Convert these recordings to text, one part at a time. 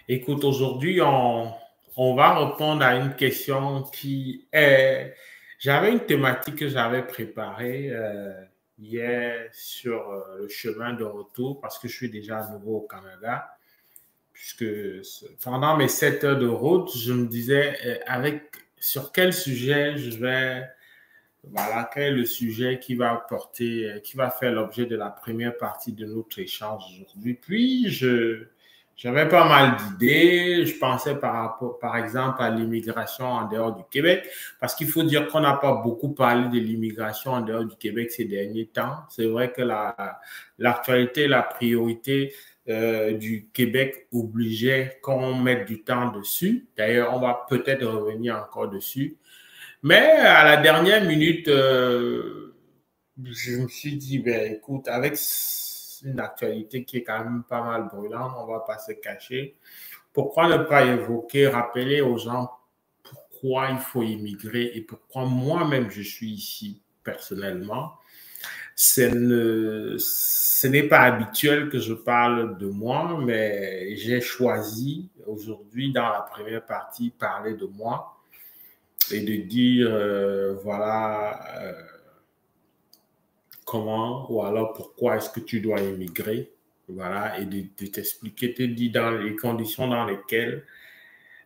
Écoute, aujourd'hui, on va répondre à une question qui est... J'avais une thématique que j'avais préparée hier sur le chemin de retour parce que je suis déjà à nouveau au Canada. Puisque pendant mes 7 heures de route, je me disais sur quel sujet je vais... Voilà, quel est le sujet qui va porter, qui va faire l'objet de la première partie de notre échange aujourd'hui. J'avais pas mal d'idées. Je pensais par exemple, à l'immigration en dehors du Québec, parce qu'il faut dire qu'on n'a pas beaucoup parlé de l'immigration en dehors du Québec ces derniers temps. C'est vrai que l'actualité, la priorité du Québec obligeait qu'on mette du temps dessus. D'ailleurs, on va peut-être revenir encore dessus. Mais à la dernière minute, je me suis dit, ben, écoute, avec une actualité qui est quand même pas mal brûlante, on ne va pas se cacher. Pourquoi ne pas évoquer, rappeler aux gens pourquoi il faut immigrer et pourquoi moi-même je suis ici personnellement. Ce n'est pas habituel que je parle de moi, mais j'ai choisi aujourd'hui, dans la première partie, parler de moi et de dire, voilà, comment ou alors pourquoi est-ce que tu dois immigrer, voilà, et de t'expliquer, te dire dans les conditions dans lesquelles,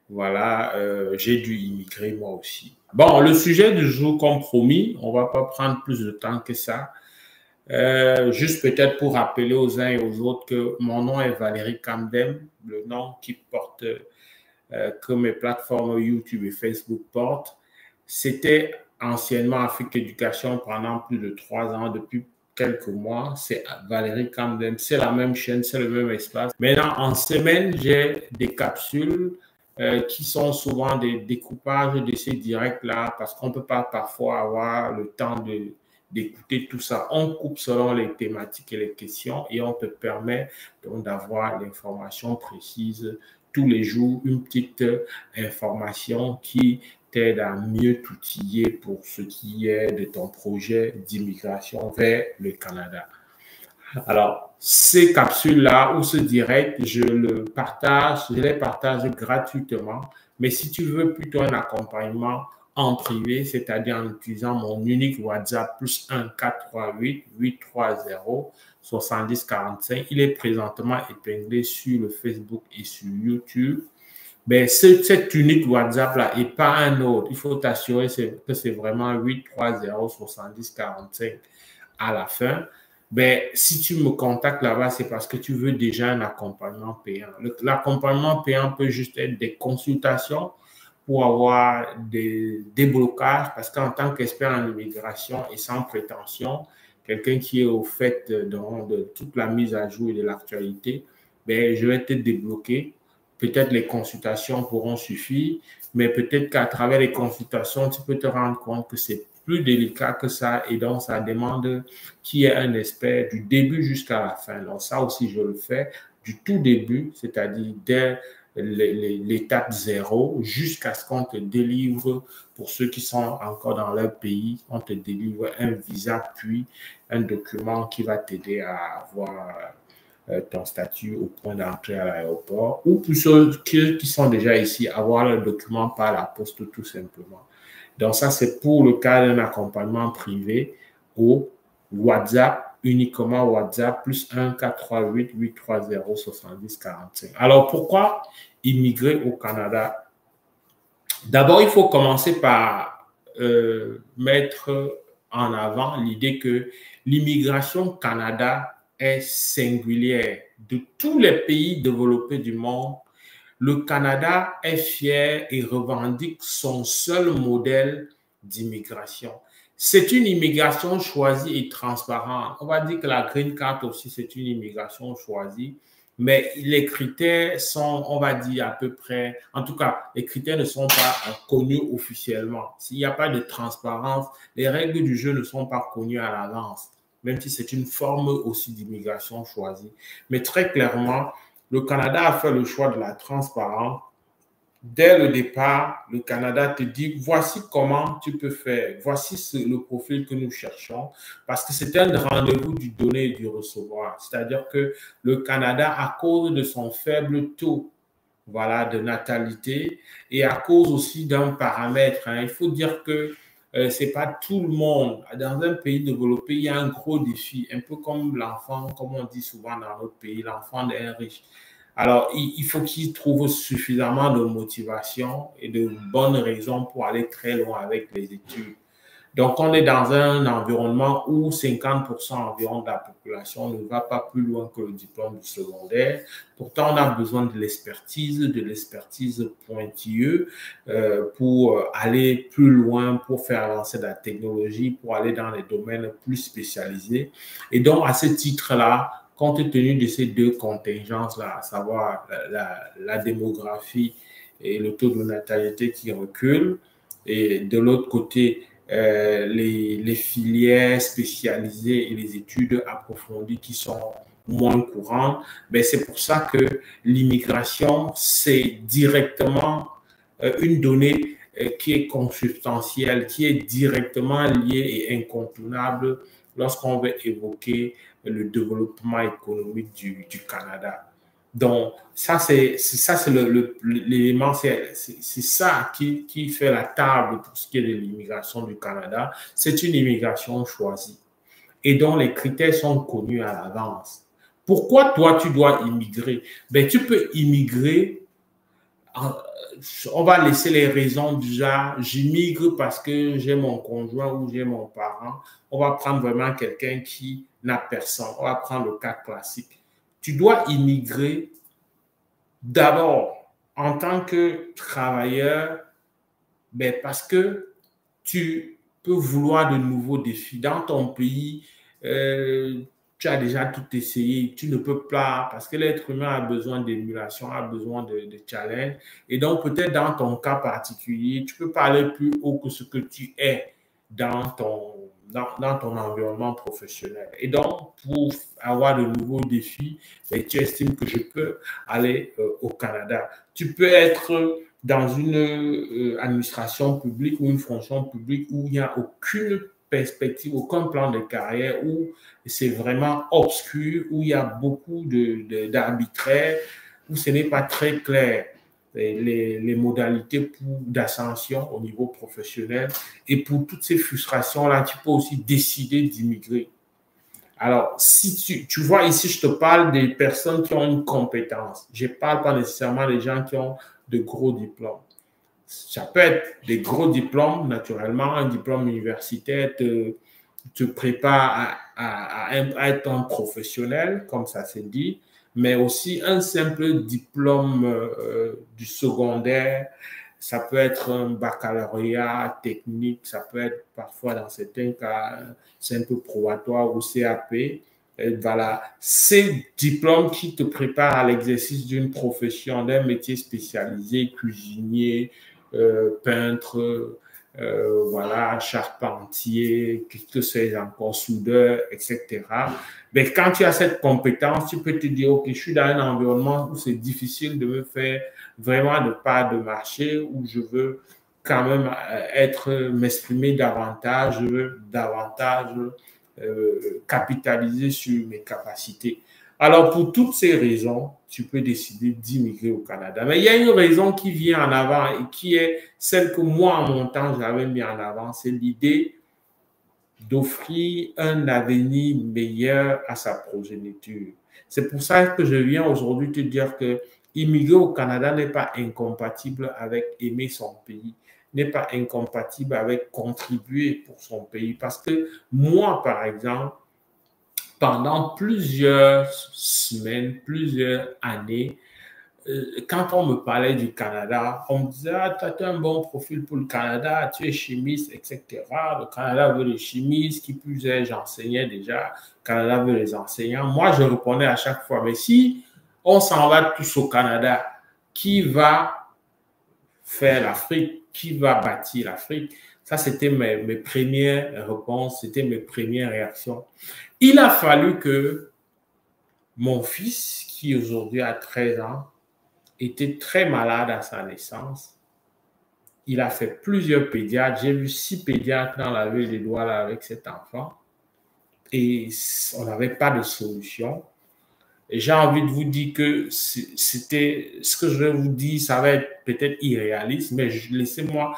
voilà, j'ai dû immigrer moi aussi. Bon, le sujet du jour, comme promis, on va pas prendre plus de temps que ça. Juste peut-être pour rappeler aux uns et aux autres que mon nom est Valérie Camdem, le nom qui porte, que mes plateformes YouTube et Facebook portent. C'était anciennement Afrique Éducation pendant plus de 3 ans, depuis quelques mois. C'est Valérie Camden, c'est la même chaîne, c'est le même espace. Maintenant, en semaine, j'ai des capsules qui sont souvent des découpages de ces directs-là parce qu'on ne peut pas parfois avoir le temps d'écouter tout ça. On coupe selon les thématiques et les questions et on te permet donc d'avoir l'information précise tous les jours, une petite information qui t'aide à mieux t'outiller pour ce qui est de ton projet d'immigration vers le Canada. Alors, ces capsules-là ou ce direct, je les partage gratuitement. Mais si tu veux plutôt un accompagnement en privé, c'est-à-dire en utilisant mon unique WhatsApp plus 1 438 830 70 45, il est présentement épinglé sur le Facebook et sur YouTube. Ben, cette unique WhatsApp-là et pas un autre. Il faut t'assurer que c'est vraiment 830 70 45 à la fin. Ben, si tu me contactes là-bas, c'est parce que tu veux déjà un accompagnement payant. L'accompagnement payant peut juste être des consultations pour avoir des déblocages, parce qu'en tant qu'expert en immigration et sans prétention, quelqu'un qui est au fait de toute la mise à jour et de l'actualité, ben, je vais te débloquer. Peut-être les consultations pourront suffire, mais peut-être qu'à travers les consultations, tu peux te rendre compte que c'est plus délicat que ça et donc ça demande qui est un expert du début jusqu'à la fin. Donc ça aussi, je le fais du tout début, c'est-à-dire dès l'étape zéro jusqu'à ce qu'on te délivre, pour ceux qui sont encore dans leur pays, on te délivre un visa puis un document qui va t'aider à avoir ton statut au point d'entrée à l'aéroport, ou pour ceux qui sont déjà ici, avoir le document par la poste tout simplement. Donc ça, c'est pour le cas d'un accompagnement privé au WhatsApp, uniquement WhatsApp, plus 1 438 830 70 45. Alors pourquoi immigrer au Canada? D'abord, il faut commencer par mettre en avant l'idée que l'immigration au Canada est singulière. De tous les pays développés du monde, le Canada est fier et revendique son seul modèle d'immigration. C'est une immigration choisie et transparente. On va dire que la Green Card aussi, c'est une immigration choisie, mais les critères sont, on va dire, à peu près, en tout cas, les critères ne sont pas connus officiellement. S'il n'y a pas de transparence, les règles du jeu ne sont pas connues à l'avance, même si c'est une forme aussi d'immigration choisie. Mais très clairement, le Canada a fait le choix de la transparence. Dès le départ, le Canada te dit, voici comment tu peux faire, voici le profil que nous cherchons, parce que c'est un rendez-vous du donner et du recevoir. C'est-à-dire que le Canada, à cause de son faible taux, voilà, de natalité et à cause aussi d'un paramètre. Hein. Il faut dire que c'est pas tout le monde. Dans un pays développé, il y a un gros défi, un peu comme l'enfant, comme on dit souvent dans notre pays, l'enfant d'un riche. Alors, il faut qu'il trouve suffisamment de motivation et de bonnes raisons pour aller très loin avec les études. Donc, on est dans un environnement où 50% environ de la population ne va pas plus loin que le diplôme du secondaire. Pourtant, on a besoin de l'expertise pointilleuse pour aller plus loin, pour faire avancer la technologie, pour aller dans les domaines plus spécialisés. Et donc, à ce titre-là, compte tenu de ces deux contingences-là, à savoir la démographie et le taux de natalité qui recule, et de l'autre côté, les filières spécialisées et les études approfondies qui sont moins courantes, ben c'est pour ça que l'immigration, c'est directement une donnée qui est consubstantielle, qui est directement liée et incontournable lorsqu'on veut évoquer le développement économique du Canada. Donc, ça, c'est l'élément, c'est ça qui fait la table pour ce qui est de l'immigration du Canada. C'est une immigration choisie et dont les critères sont connus à l'avance. Pourquoi toi, tu dois immigrer? Ben, tu peux immigrer, on va laisser les raisons du genre, j'immigre parce que j'ai mon conjoint ou j'ai mon parent. On va prendre vraiment quelqu'un qui n'a personne. On va prendre le cas classique. Tu dois immigrer d'abord en tant que travailleur, ben parce que tu peux vouloir de nouveaux défis. Dans ton pays, tu as déjà tout essayé, tu ne peux pas, parce que l'être humain a besoin d'émulation, a besoin de challenge. Et donc, peut-être dans ton cas particulier, tu ne peux pas aller plus haut que ce que tu es dans ton environnement professionnel. Et donc, pour avoir de nouveaux défis, ben, tu estimes que je peux aller au Canada. Tu peux être dans une administration publique ou une fonction publique où il n'y a aucune perspective, aucun plan de carrière, où c'est vraiment obscur, où il y a beaucoup d'arbitraires, où ce n'est pas très clair les modalités d'ascension au niveau professionnel. Et pour toutes ces frustrations-là, tu peux aussi décider d'immigrer. Alors, si tu vois ici, je te parle des personnes qui ont une compétence. Je ne parle pas nécessairement des gens qui ont de gros diplômes. Ça peut être des gros diplômes, naturellement. Un diplôme universitaire te prépare à être un professionnel, comme ça se dit, mais aussi un simple diplôme du secondaire. Ça peut être un baccalauréat technique, ça peut être parfois dans certains cas un simple probatoire ou CAP. Et voilà, ces diplômes qui te préparent à l'exercice d'une profession, d'un métier spécialisé, cuisinier, peintre, voilà, charpentier, que sais-je encore, soudeur, etc. Mais quand tu as cette compétence, tu peux te dire, OK, je suis dans un environnement où c'est difficile de me faire vraiment de part de marché, où je veux quand même m'exprimer davantage, je veux davantage capitaliser sur mes capacités. Alors, pour toutes ces raisons, tu peux décider d'immigrer au Canada. Mais il y a une raison qui vient en avant et qui est celle que moi, en mon temps, j'avais mis en avant, c'est l'idée d'offrir un avenir meilleur à sa progéniture. C'est pour ça que je viens aujourd'hui te dire que immigrer au Canada n'est pas incompatible avec aimer son pays, n'est pas incompatible avec contribuer pour son pays. Parce que moi, par exemple, pendant plusieurs semaines, plusieurs années, quand on me parlait du Canada, on me disait, ah, tu as un bon profil pour le Canada, tu es chimiste, etc. Le Canada veut les chimistes, qui plus est, j'enseignais déjà, le Canada veut les enseignants. Moi, je répondais à chaque fois, mais si on s'en va tous au Canada, qui va faire l'Afrique? Qui va bâtir l'Afrique? Ça, c'était mes premières réponses, c'était mes premières réactions. Il a fallu que mon fils, qui aujourd'hui a 13 ans, était très malade à sa naissance. Il a fait plusieurs pédiatres. J'ai vu 6 pédiatres dans la ville des Douala avec cet enfant. Et on n'avait pas de solution. Et j'ai envie de vous dire que c'était ce que je vais vous dire, ça va être peut-être irréaliste, mais laisse-moi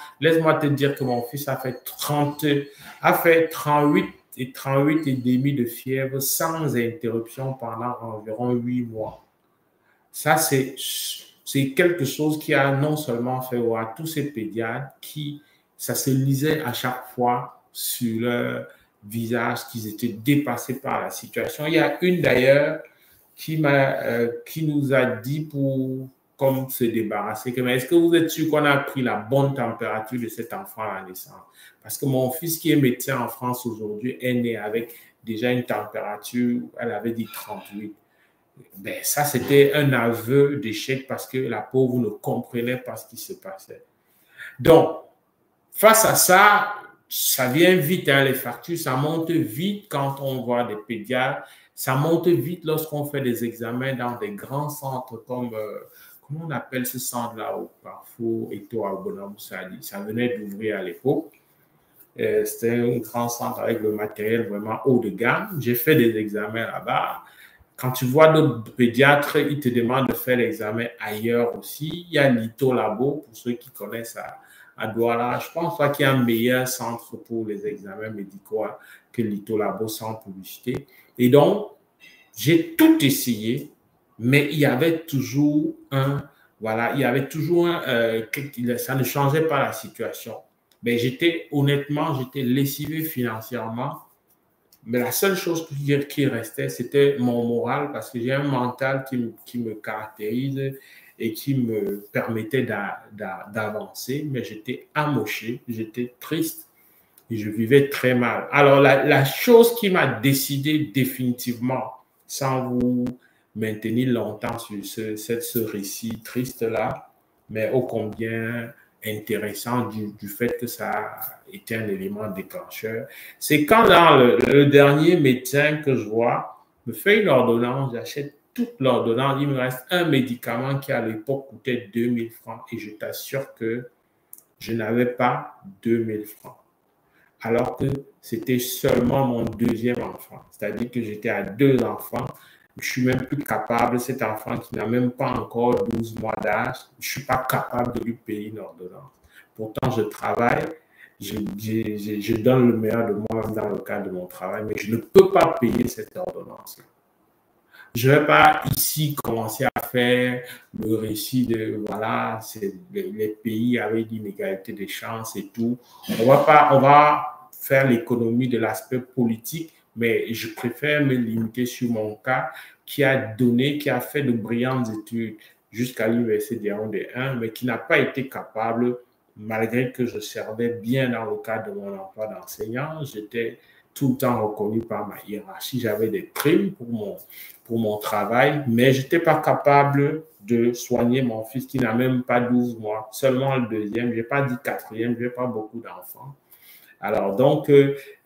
te dire que mon fils a fait 38 et demi de fièvre sans interruption pendant environ 8 mois. Ça, c'est quelque chose qui a non seulement fait voir tous ces pédiatres qui, ça se lisait à chaque fois sur leur visage qu'ils étaient dépassés par la situation. Il y a une d'ailleurs qui nous a dit pour comme se débarrasser que mais est-ce que vous êtes sûr qu'on a pris la bonne température de cet enfant à la naissance? Parce que mon fils qui est médecin en France aujourd'hui est né avec déjà une température, elle avait dit 38. Ben, ça, c'était un aveu d'échec parce que la pauvre ne comprenait pas ce qui se passait. Donc, face à ça, ça vient vite, hein, les factures, ça monte vite quand on voit des pédiatres, ça monte vite lorsqu'on fait des examens dans des grands centres comme, comment on appelle ce centre-là au Carrefour, Eto à Bonamoussali. Ça venait d'ouvrir à l'époque. C'était un grand centre avec le matériel vraiment haut de gamme. J'ai fait des examens là-bas. Quand tu vois d'autres pédiatres, ils te demandent de faire l'examen ailleurs aussi. Il y a l'Ito Labo, pour ceux qui connaissent à Douala. Je pense pas qu'il y a un meilleur centre pour les examens médicaux que l'Ito Labo sans publicité. Et donc, j'ai tout essayé, mais il y avait toujours voilà, il y avait toujours ça ne changeait pas la situation. Mais honnêtement, j'étais lessivé financièrement. Mais la seule chose qui restait, c'était mon moral parce que j'ai un mental qui me caractérise et qui me permettait d'avancer. Mais j'étais amoché, j'étais triste et je vivais très mal. Alors, la chose qui m'a décidé définitivement, sans vous maintenir longtemps sur ce récit triste-là, mais ô combien intéressant du fait que ça a été un élément déclencheur, c'est quand dans le dernier médecin que je vois me fait une ordonnance, j'achète toute l'ordonnance, il me reste un médicament qui à l'époque coûtait 2000 francs et je t'assure que je n'avais pas 2000 francs. Alors que c'était seulement mon deuxième enfant. C'est-à-dire que j'étais à 2 enfants. Je ne suis même plus capable, cet enfant qui n'a même pas encore 12 mois d'âge, je ne suis pas capable de lui payer une ordonnance. Pourtant, je travaille, je donne le meilleur de moi dans le cadre de mon travail, mais je ne peux pas payer cette ordonnance-là. Je ne vais pas ici commencer à faire le récit de, voilà, c'est les pays avec l'inégalité des chances et tout. On va faire l'économie de l'aspect politique, mais je préfère me limiter sur mon cas qui a fait de brillantes études jusqu'à l'université de Yaoundé 1, mais qui n'a pas été capable, malgré que je servais bien dans le cadre de mon emploi d'enseignant, j'étais tout le temps reconnu par ma hiérarchie, j'avais des primes pour mon travail, mais je n'étais pas capable de soigner mon fils qui n'a même pas 12 mois, seulement le deuxième, je n'ai pas dit quatrième, je n'ai pas beaucoup d'enfants. Alors, donc,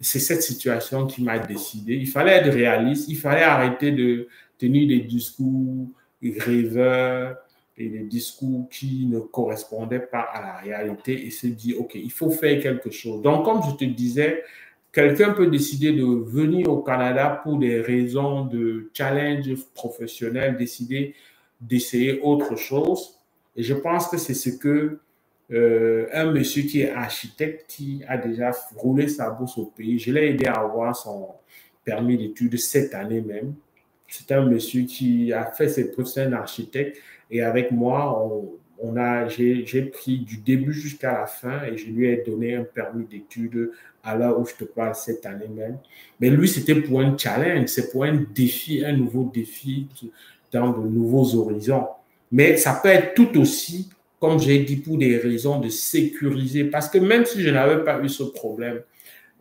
c'est cette situation qui m'a décidé. Il fallait être réaliste, il fallait arrêter de tenir des discours rêveurs et des discours qui ne correspondaient pas à la réalité et se dire, OK, il faut faire quelque chose. Donc, comme je te disais, quelqu'un peut décider de venir au Canada pour des raisons de challenge professionnel, décider d'essayer autre chose. Et je pense que c'est ce que un monsieur qui est architecte, qui a déjà roulé sa bourse au pays, je l'ai aidé à avoir son permis d'études cette année même. C'est un monsieur qui a fait ses preuves, c'est un architecte. Et avec moi, j'ai pris du début jusqu'à la fin et je lui ai donné un permis d'études à l'heure où je te parle cette année même. Mais lui, c'était pour un challenge, c'est pour un défi, un nouveau défi dans de nouveaux horizons. Mais ça peut être tout aussi, comme j'ai dit, pour des raisons de sécuriser. Parce que même si je n'avais pas eu ce problème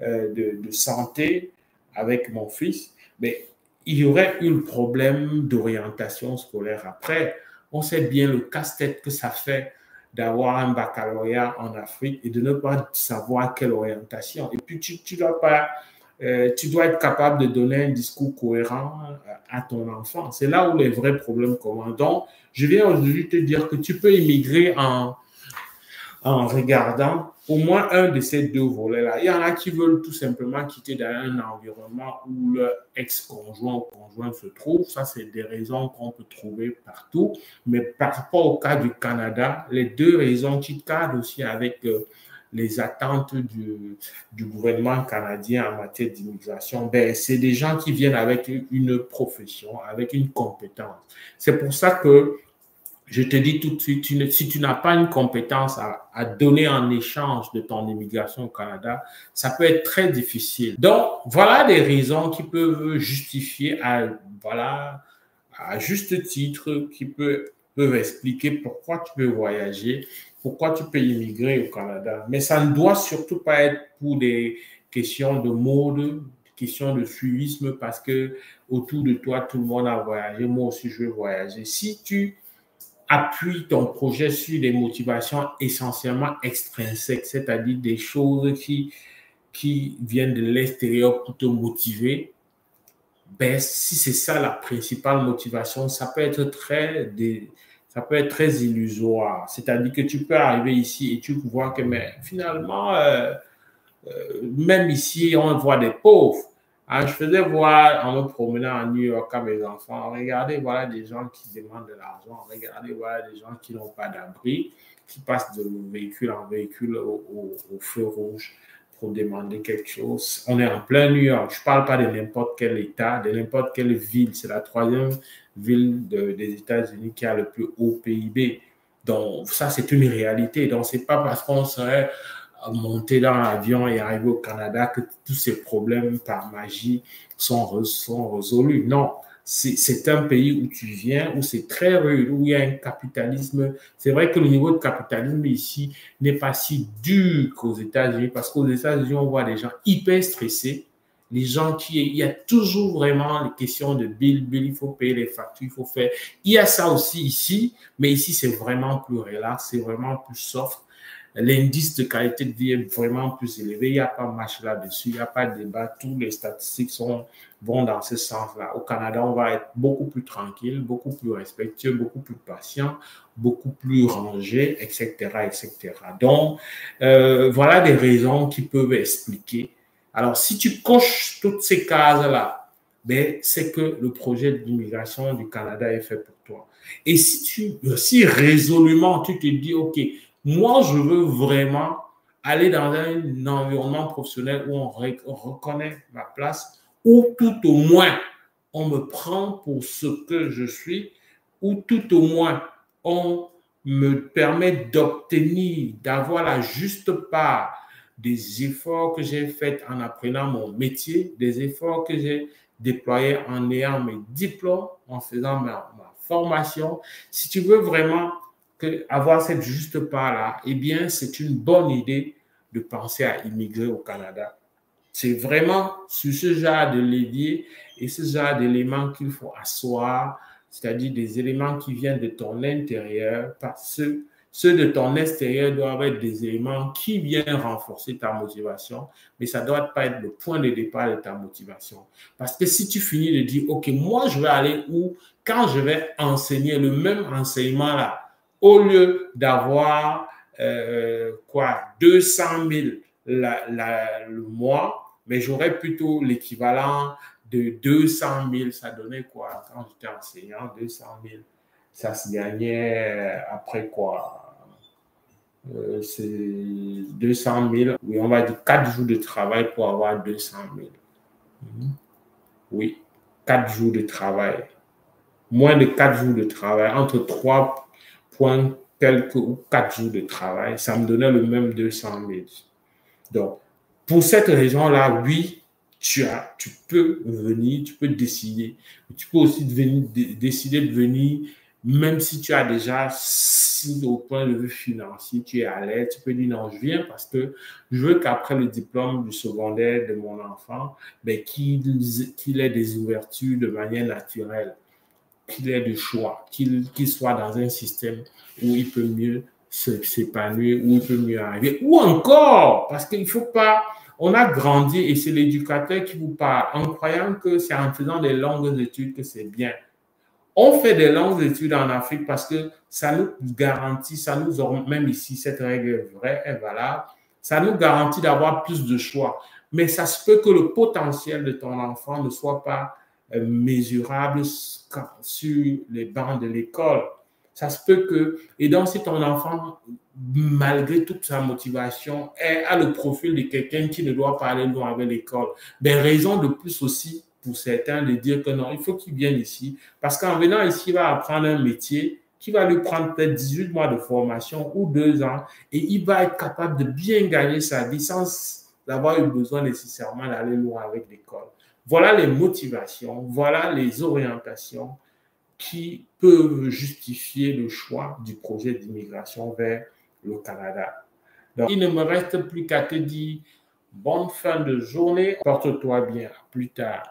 de santé avec mon fils, mais il y aurait eu le problème d'orientation scolaire après. On sait bien le casse-tête que ça fait d'avoir un baccalauréat en Afrique et de ne pas savoir quelle orientation. Et puis, tu dois être capable de donner un discours cohérent à ton enfant. C'est là où les vrais problèmes commencent. Donc, je viens aujourd'hui te dire que tu peux immigrer en en regardant au moins un de ces deux volets-là. Il y en a qui veulent tout simplement quitter dans un environnement où leur ex-conjoint ou conjoint se trouve. Ça, c'est des raisons qu'on peut trouver partout. Mais par rapport au cas du Canada, les deux raisons qui cadrent aussi avec les attentes du gouvernement canadien en matière d'immigration, ben, c'est des gens qui viennent avec une profession, avec une compétence. C'est pour ça que je te dis tout de suite, si tu n'as pas une compétence à donner en échange de ton immigration au Canada, ça peut être très difficile. Donc, voilà des raisons qui peuvent justifier, voilà, à juste titre, qui peuvent expliquer pourquoi tu peux voyager, pourquoi tu peux immigrer au Canada. Mais ça ne doit surtout pas être pour des questions de mode, questions de suivisme, parce que autour de toi, tout le monde a voyagé. Moi aussi, je veux voyager. Si tu appuie ton projet sur des motivations essentiellement extrinsèques, c'est-à-dire des choses qui viennent de l'extérieur pour te motiver, ben, si c'est ça la principale motivation, ça peut être très illusoire. C'est-à-dire que tu peux arriver ici et tu vois que mais finalement, même ici, on voit des pauvres. Je faisais voir en me promenant à New York à mes enfants, regardez, voilà des gens qui demandent de l'argent, regardez, voilà des gens qui n'ont pas d'abri, qui passent de véhicule en véhicule au feu rouge pour demander quelque chose. On est en plein New York. Je ne parle pas de n'importe quel État, de n'importe quelle ville. C'est la troisième ville des États-Unis qui a le plus haut PIB. Donc, ça, c'est une réalité. Donc, ce n'est pas parce qu'on serait monter dans l'avion et arriver au Canada que tous ces problèmes par magie sont résolus. Non, c'est un pays où tu viens, où c'est très rude, où il y a un capitalisme. C'est vrai que le niveau de capitalisme ici n'est pas si dur qu'aux États-Unis, parce qu'aux États-Unis, on voit des gens hyper stressés, les gens il y a toujours vraiment les questions de bill, il faut payer les factures, il faut faire. Il y a ça aussi ici, mais ici, c'est vraiment plus relax, c'est vraiment plus soft. L'indice de qualité de vie est vraiment plus élevé. Il n'y a pas de match là-dessus, il n'y a pas de débat. Toutes les statistiques vont dans ce sens-là. Au Canada, on va être beaucoup plus tranquille, beaucoup plus respectueux, beaucoup plus patient, beaucoup plus rangé, etc., etc. Donc, voilà des raisons qui peuvent expliquer. Alors, si tu coches toutes ces cases-là, ben, c'est que le projet d'immigration du Canada est fait pour toi. Et si résolument tu te dis, OK, moi, je veux vraiment aller dans un environnement professionnel où on reconnaît ma place, où tout au moins on me prend pour ce que je suis, où tout au moins on me permet d'obtenir, d'avoir la juste part des efforts que j'ai faits en apprenant mon métier, des efforts que j'ai déployés en ayant mes diplômes, en faisant ma formation. Si tu veux vraiment avoir cette juste part-là, eh bien, c'est une bonne idée de penser à immigrer au Canada. C'est vraiment sur ce genre de levier et ce genre d'éléments qu'il faut asseoir, c'est-à-dire des éléments qui viennent de ton intérieur, parce que ceux de ton extérieur doivent être des éléments qui viennent renforcer ta motivation, mais ça ne doit pas être le point de départ de ta motivation. Parce que si tu finis de dire, OK, moi, je vais aller où, quand je vais enseigner le même enseignement-là, au lieu d'avoir 200 000 le mois, mais j'aurais plutôt l'équivalent de 200 000. Ça donnait quoi? Quand j'étais enseignant, 200 000, ça se gagnait après quoi? C'est 200 000. Oui, on va dire 4 jours de travail pour avoir 200 000. Oui, 4 jours de travail. Moins de 4 jours de travail, entre 3 points quelques ou 4 jours de travail, ça me donnait le même 200 000. Donc, pour cette raison-là, oui, tu peux venir, tu peux décider. Tu peux aussi décider de venir, même si tu as déjà, si au point de vue financier, tu es à l'aise, tu peux dire non, je viens parce que je veux qu'après le diplôme du secondaire de mon enfant, ben, qu'il ait des ouvertures de manière naturelle, qu'il ait de choix, qu'il soit dans un système où il peut mieux s'épanouir, où il peut mieux arriver. Ou encore, parce qu'il ne faut pas... On a grandi et c'est l'éducateur qui vous parle en croyant que c'est en faisant des longues études que c'est bien. On fait des longues études en Afrique parce que ça nous garantit, ça nous, même ici, cette règle est vraie, est valable, ça nous garantit d'avoir plus de choix. Mais ça se peut que le potentiel de ton enfant ne soit pas mesurable sur les bancs de l'école. Ça se peut que, et donc si ton enfant, malgré toute sa motivation, a le profil de quelqu'un qui ne doit pas aller loin avec l'école, ben raison de plus aussi pour certains de dire que non, il faut qu'il vienne ici, parce qu'en venant ici, il va apprendre un métier qui va lui prendre peut-être 18 mois de formation ou 2 ans, et il va être capable de bien gagner sa vie sans avoir eu besoin nécessairement d'aller loin avec l'école. Voilà les motivations, voilà les orientations qui peuvent justifier le choix du projet d'immigration vers le Canada. Donc, il ne me reste plus qu'à te dire bonne fin de journée, porte-toi bien, à plus tard.